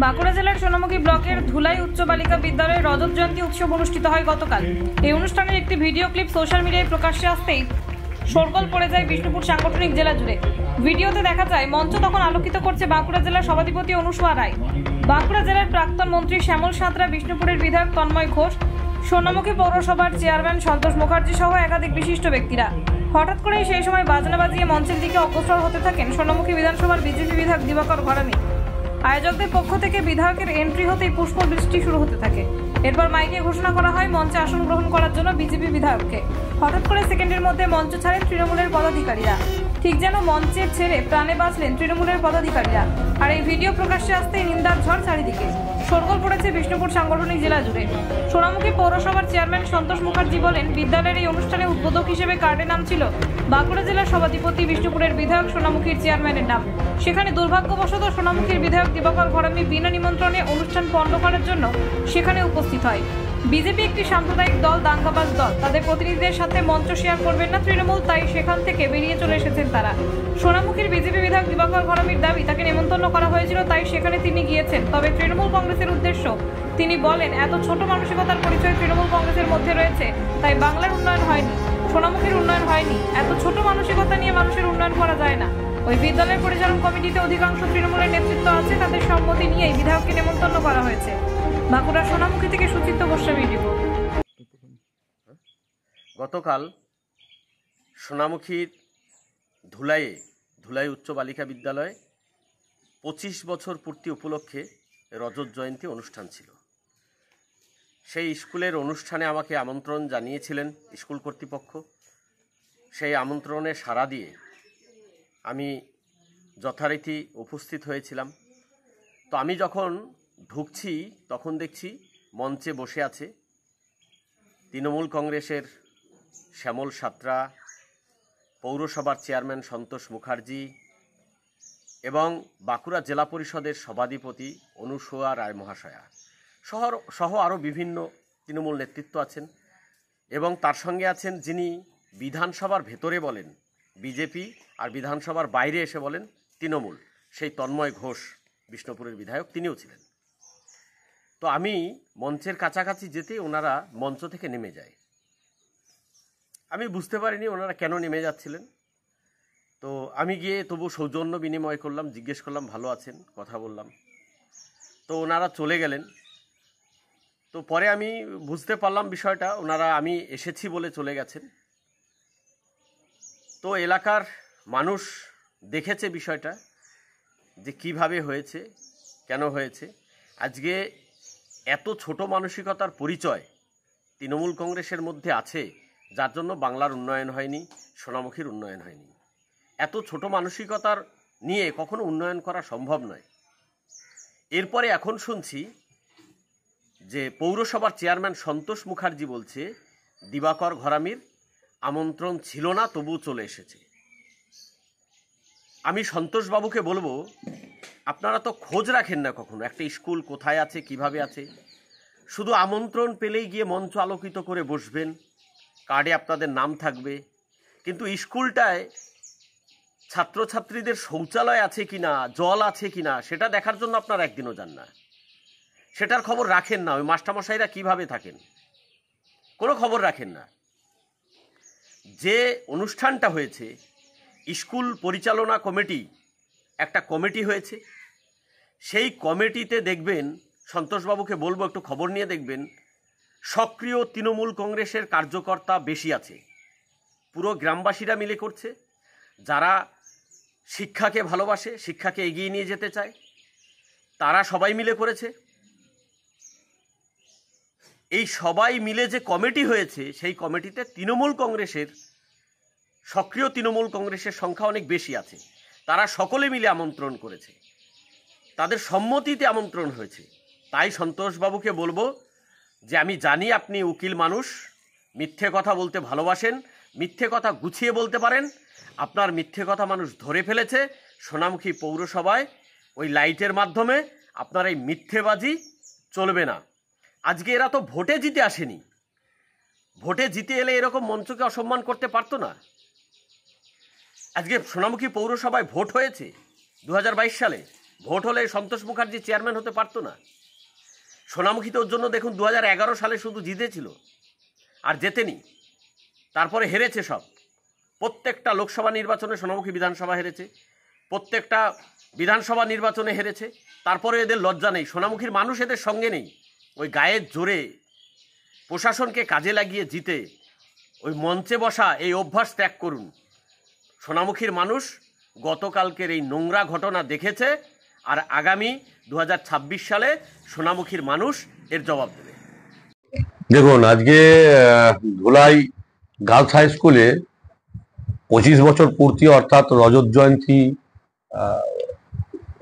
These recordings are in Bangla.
বাঁকুড়া জেলার সোনামুখী ব্লকের ধুলাই উচ্চ বালিকা বিদ্যালয়ে রজত জয়ন্তী উৎসব অনুষ্ঠিত হয় গতকাল। এই অনুষ্ঠানের একটি ভিডিও ক্লিপ সোশ্যাল মিডিয়ায় প্রকাশ্যে আসতেই শোরগোল পড়ে যায় বিষ্ণুপুর সাংগঠনিক জেলা জুড়ে। ভিডিওতে দেখা যায় মঞ্চ তখন আলোকিত করছে বাঁকুড়া জেলার সভাধিপতি অনুসুয়া রায়, বাঁকুড়া জেলার প্রাক্তন মন্ত্রী শ্যামল সাঁতরা, বিষ্ণুপুরের বিধায়ক তন্ময় ঘোষ, সোনামুখী পৌরসভার চেয়ারম্যান সন্তোষ মুখার্জি সহ একাধিক বিশিষ্ট ব্যক্তিরা। হঠাৎ করেই সেই সময় বাজনা বাজিয়ে মঞ্চের দিকে অগ্রসর হতে থাকেন সোনামুখী বিধানসভার বিজেপি বিধায়ক দিবাকর ঘরামি। আয়োজকদের পক্ষ থেকে বিধায়কের এন্ট্রি হতেই পুষ্পবৃষ্টি শুরু হতে থাকে। এরপর মাইকে ঘোষণা করা হয় মঞ্চে আসন গ্রহণ করার জন্য বিজেপি বিধায়ককে। হঠাৎ করে সেকেন্ডের মধ্যে মঞ্চ ছাড়েন তৃণমূলের পদাধিকারীরা, ঠিক যেন মঞ্চের ছেড়ে প্রাণে বাঁচলেন তৃণমূলের পদাধিকারীরা। আর এই ভিডিও প্রকাশ্যে আসতেই নিন্দার ঝড় চারিদিকে। শোরগোল পড়েছে বিষ্ণুপুর সাংগঠনিক জেলা জুড়ে। সোনামুখী পৌরসভার চেয়ারম্যান সন্তোষ মুখার্জি বলেন, বিদ্যালয়ের এই অনুষ্ঠানে উদ্বোধক হিসেবে কার্ডে নাম ছিল বাঁকুড়া জেলার সভাধিপতি বিষ্ণুপুরের বিধায়ক সোনামুখীর চেয়ারম্যানের নাম। সেখানে দুর্ভাগ্যবশত সোনামুখীর বিধায়ক দিবাকর ঘরামি বিনা নিমন্ত্রণে অনুষ্ঠান পণ্ড করার জন্য সেখানে উপস্থিত হয়। বিজেপি একটি সাম্প্রদায়িক দল, দাঙ্গাবাজ দল, তাদের প্রতিনিধিদের সাথে মঞ্চ শেয়ার করবেন না তৃণমূল, তাই সেখান থেকে বেরিয়ে চলে এসেছেন তারা। সোনামুখীর বিজেপি বিধায়ক দিবাকর ঘরামির দাবি, তাকে নিমন্ত্রণ করা হয়েছিল তাই সেখানে তিনি গিয়েছেন। তবে তৃণমূল কংগ্রেসের উদ্দেশ্য, তিনি বলেন, এত ছোট মানসিকতার পরিচয় তৃণমূল কংগ্রেসের মধ্যে রয়েছে, তাই বাংলার উন্নয়ন হয়নি, সোনামুখীর উন্নয়ন হয়নি। এত ছোট মানসিকতা নিয়ে মানুষের উন্নয়ন করা যায় না। ওই বিদ্যালয়ের পরিচালন কমিটিতে অধিকাংশ তৃণমূলের নেতৃত্ব আছে, তাদের সম্মতি নিয়েই বিধায়ককে নিমন্ত্রণ করা হয়েছে। বাঁকুড়া সোনামুখী থেকে সুচিত্র গোস্বামীর রিপোর্ট। গতকাল সোনামুখীর ধুলাই উচ্চ বালিকা বিদ্যালয়ে 25 বছর পূর্তি উপলক্ষে রজত জয়ন্তী অনুষ্ঠান ছিল। সেই স্কুলের অনুষ্ঠানে আমাকে আমন্ত্রণ জানিয়েছিলেন স্কুল কর্তৃপক্ষ। সেই আমন্ত্রণে সাড়া দিয়ে আমি যথারীতি উপস্থিত হয়েছিলাম। তো আমি যখন ঢুকছি তখন দেখছি মঞ্চে বসে আছে তৃণমূল কংগ্রেসের শ্যামল সাঁতরা, পৌরসভার চেয়ারম্যান সন্তোষ মুখার্জি এবং বাঁকুড়া জেলা পরিষদের সভাধিপতি অনুসুয়া রায় মহাশয়া সহ আরও বিভিন্ন তৃণমূল নেতৃত্ব আছেন। এবং তার সঙ্গে আছেন যিনি বিধানসভার ভেতরে বলেন বিজেপি আর বিধানসভার বাইরে এসে বলেন তৃণমূল, সেই তন্ময় ঘোষ, বিষ্ণুপুরের বিধায়ক, তিনিও ছিলেন। তো আমি মঞ্চের কাছাকাছি যেতেই ওনারা মঞ্চ থেকে নেমে যায়। আমি বুঝতে পারিনি ওনারা কেন নেমে যাচ্ছিলেন। তো আমি গিয়ে তবু সৌজন্য বিনিময় করলাম, জিজ্ঞেস করলাম ভালো আছেন, কথা বললাম। তো ওনারা চলে গেলেন। তো পরে আমি বুঝতে পারলাম বিষয়টা, ওনারা আমি এসেছি বলে চলে গেছেন। তো এলাকার মানুষ দেখেছে বিষয়টা যে কিভাবে হয়েছে, কেন হয়েছে। আজকে এত ছোট মানসিকতার পরিচয় তৃণমূল কংগ্রেসের মধ্যে আছে, যার জন্য বাংলার উন্নয়ন হয়নি, সোনামুখীর উন্নয়ন হয়নি। এত ছোট মানসিকতার নিয়ে কখনো উন্নয়ন করা সম্ভব নয়। এরপরে এখন শুনছি যে পৌরসভার চেয়ারম্যান সন্তোষ মুখার্জি বলছে দিবাকর ঘরামির আমন্ত্রণ ছিল না, তবু চলে এসেছে। আমি সন্তোষবাবুকে বলবো, আপনারা তো খোঁজ রাখেন না কখনো একটা স্কুল কোথায় আছে, কিভাবে আছে। শুধু আমন্ত্রণ পেলেই গিয়ে মঞ্চ আলোকিত করে বসবেন, কার্ডে আপনাদের নাম থাকবে, কিন্তু স্কুলটায় ছাত্রছাত্রীদের শৌচালয় আছে কিনা, জল আছে কিনা, সেটা দেখার জন্য আপনারা একদিনও যান না, সেটার খবর রাখেন না। ওই মাস্টারমশাইরা কিভাবে থাকেন, কোনো খবর রাখেন না। যে অনুষ্ঠানটা হয়েছে, স্কুল পরিচালনা কমিটি, একটা কমিটি হয়েছে, সেই কমিটিতে দেখবেন, সন্তোষবাবুকে বলবো একটু খবর নিয়ে দেখবেন, সক্রিয় তৃণমূল কংগ্রেসের কার্যকর্তা বেশি আছে। পুরো গ্রামবাসীরা মিলে করছে, যারা শিক্ষাকে ভালোবাসে, শিক্ষাকে এগিয়ে নিয়ে যেতে চায়, তারা সবাই মিলে করেছে। এই সবাই মিলে যে কমিটি হয়েছে, সেই কমিটিতে তৃণমূল কংগ্রেসের, সক্রিয় তৃণমূল কংগ্রেসের সংখ্যা অনেক বেশি আছে। তারা সকলে মিলে আমন্ত্রণ করেছে, তাদের সম্মতিতে আমন্ত্রণ হয়েছে। তাই সন্তোষবাবুকে বলবো যে আমি জানি আপনি উকিল মানুষ, মিথ্যে কথা বলতে ভালোবাসেন, মিথ্যে কথা গুছিয়ে বলতে পারেন। আপনার মিথ্যে কথা মানুষ ধরে ফেলেছে সোনামুখী পৌরসভায়, ওই লাইটের মাধ্যমে। আপনার এই মিথ্যেবাজি চলবে না। আজকে এরা তো ভোটে জিতে আসেনি, ভোটে জিতে এলে এরকম মঞ্চকে অসম্মান করতে পারতো না। আজকে সোনামুখী পৌরসভায় ভোট হয়েছে 2022 সালে, ভোট হলে সন্তোষ মুখার্জি চেয়ারম্যান হতে পারতো না। সোনামুখীতে ওর জন্য দেখুন 2011 সালে শুধু জিতেছিল, আর জেতেনি, তারপরে হেরেছে সব। প্রত্যেকটা লোকসভা নির্বাচনে সোনামুখী বিধানসভা হেরেছে, প্রত্যেকটা বিধানসভা নির্বাচনে হেরেছে। তারপরে এদের লজ্জা নেই, সোনামুখীর মানুষ এদের সঙ্গে নেই। ওই গায়ের জোরে প্রশাসনকে কাজে লাগিয়ে জিতে ওই মঞ্চে বসা এই অভ্যাস ত্যাগ করুন। সোনামুখীর মানুষ গতকালকের এই নোংরা ঘটনা দেখেছে, আর আগামী 2026 সালে সোনামুখীর মানুষ এর জবাব দেবে। দেখুন, আজকে ধুলাই গার্লস হাই স্কুলে 25 বছর পূর্তি অর্থাৎ রজত জয়ন্তী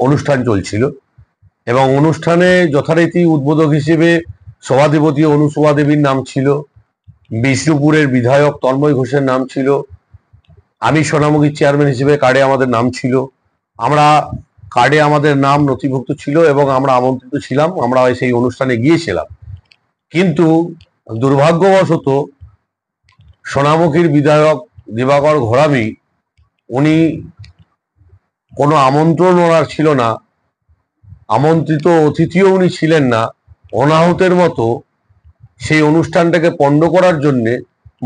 অনুষ্ঠান চলছিল, এবং অনুষ্ঠানে যথারীতি উদ্বোধক হিসেবে সভাধিপতি অনুসভা দেবীর নাম ছিল, বিষ্ণুপুরের বিধায়ক তন্ময় ঘোষের নাম ছিল, আমি সোনামুখীর চেয়ারম্যান হিসেবে কার্ডে আমাদের নাম ছিল, আমরা কার্ডে আমাদের নাম নথিভুক্ত ছিল এবং আমরা আমন্ত্রিত ছিলাম, আমরা সেই অনুষ্ঠানে গিয়েছিলাম। কিন্তু দুর্ভাগ্যবশত সোনামুখীর বিধায়ক দিবাকর ঘরামি, উনি কোনো আমন্ত্রণ ওনার ছিল না, আমন্ত্রিত অতিথিও উনি ছিলেন না, অনাহুতের মতো সেই অনুষ্ঠানটাকে পণ্ড করার জন্যে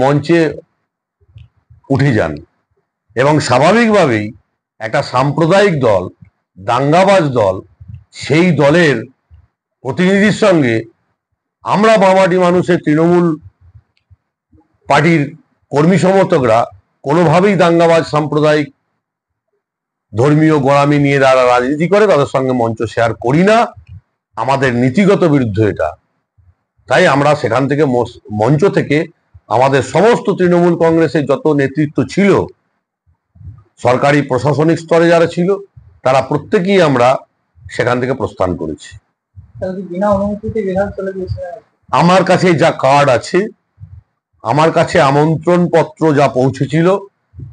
মঞ্চে উঠে যান। এবং স্বাভাবিকভাবেই একটা সাম্প্রদায়িক দল, দাঙ্গাবাজ দল, সেই দলের প্রতিনিধির সঙ্গে আমরা বামাটি মানুষের তৃণমূল পার্টির কর্মী সমর্থকরা কোনোভাবেই দাঙ্গাবাজ সাম্প্রদায়িক ধর্মীয় গোড়ামি নিয়ে যারা রাজনীতি করে তাদের সঙ্গে মঞ্চ শেয়ার করি না, আমাদের নীতিগত বিরুদ্ধ এটা। তাই আমরা সেখান থেকে মঞ্চ থেকে আমাদের সমস্ত তৃণমূল কংগ্রেসের যত নেতৃত্ব ছিল, সরকারি প্রশাসনিক স্তরে যারা ছিল, তারা প্রত্যেকেই আমরা সেখান থেকে প্রস্থান করেছি। আমার কাছে যা কার্ড আছে, আমার কাছে আমন্ত্রণ পত্র যা পৌঁছেছিল,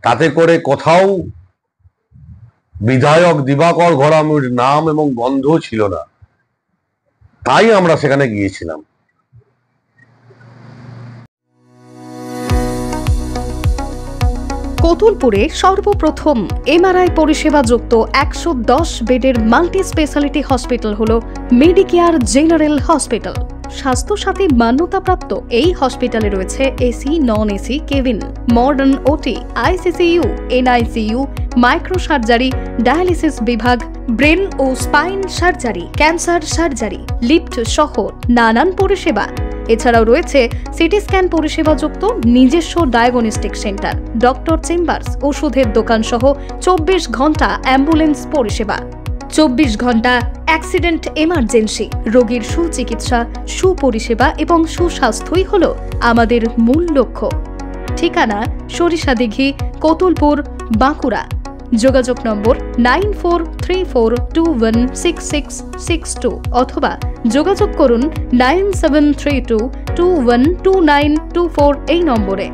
তাতে করে কোথাও বিধায়ক দিবাকর ঘরামির নাম এবং গন্ধ ছিল না, তাই আমরা সেখানে গিয়েছিলাম। কোতুলপুরে সর্বপ্রথম এমআরআই পরিষেবা যুক্ত 110 বেডের মাল্টি স্পেশালিটি হসপিটাল হলো মেডিকেয়ার জেনারেল হসপিটাল। স্বাস্থ্যসাথী মান্যতাপ্রাপ্ত এই হসপিটালে রয়েছে AC, non AC cabin, modern OT, ICCU, NICU, micro surgery, dialysis বিভাগ, ব্রেন ও spine surgery, cancer surgery, lift সহ নানান পরিষেবা। এছাড়াও রয়েছে সিটি স্ক্যান পরিষেবা যুক্ত নিজস্ব ডায়াগনস্টিক সেন্টার, ডক্টর চেম্বার্স, ওষুধের দোকান সহ 24 ঘন্টা অ্যাম্বুলেন্স পরিষেবা। 24 ঘন্টা অ্যাক্সিডেন্ট এমার্জেন্সি, রোগীর সুচিকিৎসা, সুপরিষেবা এবং সুস্বাস্থ্যই হল আমাদের মূল লক্ষ্য। ঠিকানা সরিষাদিঘি, কোতুলপুর, বাঁকুড়া। যোগাযোগ নম্বর 9434216662 অথবা যোগাযোগ করুন 9732212924 এই নম্বরে।